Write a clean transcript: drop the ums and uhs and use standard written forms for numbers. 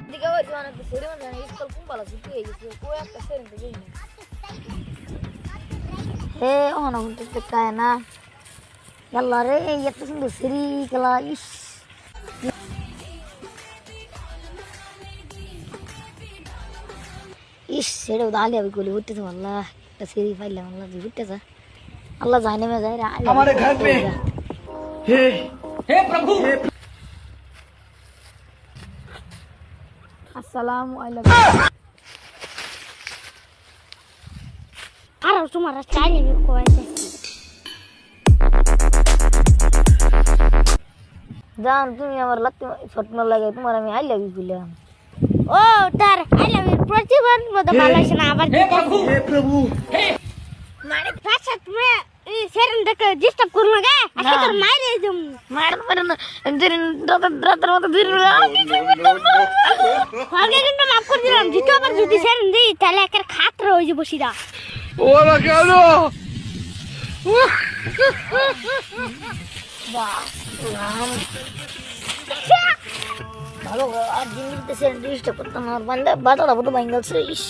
দিকে ওই জন্য তো সেরে মানে স্কুল কুম্পালা ছুটি হয়ে গেছে কই একটা সেরে দিকে না এ ওনা উঠতে কায় না yalla রে এত সুন্দর সেরি গলা ইস সেরে দালি আমি গলি উঠতে তো আল্লাহ একটা সেরি পাইলাম আল্লাহ উঠতে যা আল্লাহ জানে মে যায় রে हमारे घर में हे हे प्रभु আসসালামু আলাইকুম আর তোমার চাই আমি কোয়াইতে জান তুমি আমার লাগতে স্বপ্ন লাগে তোমার আমি আই লাভ ইউ বললাম ও তার আই লাভ ইউ প্রতিবার মধ্যে ভালোবাসে না আবার हे प्रभु हे মানে পাছা তুমি এই সেরেন দেখে ডিস্টার্ব করো না আজকে তোর মাইরে দেব মার পারে না দিন রাতের মতো দিন আগে কিন্তু মাফ করে দিলাম দ্বিতীয় আবার যদি সেরেন দিই তাহলে একের খাতরা হয়ে যাবো সিধা ওরা কেন ভালো আর দিন দিতে সেরেন ডিস্টার্ব করতাম আর বান্দা বাতাটা বড় ভাঙ্গালছে ইস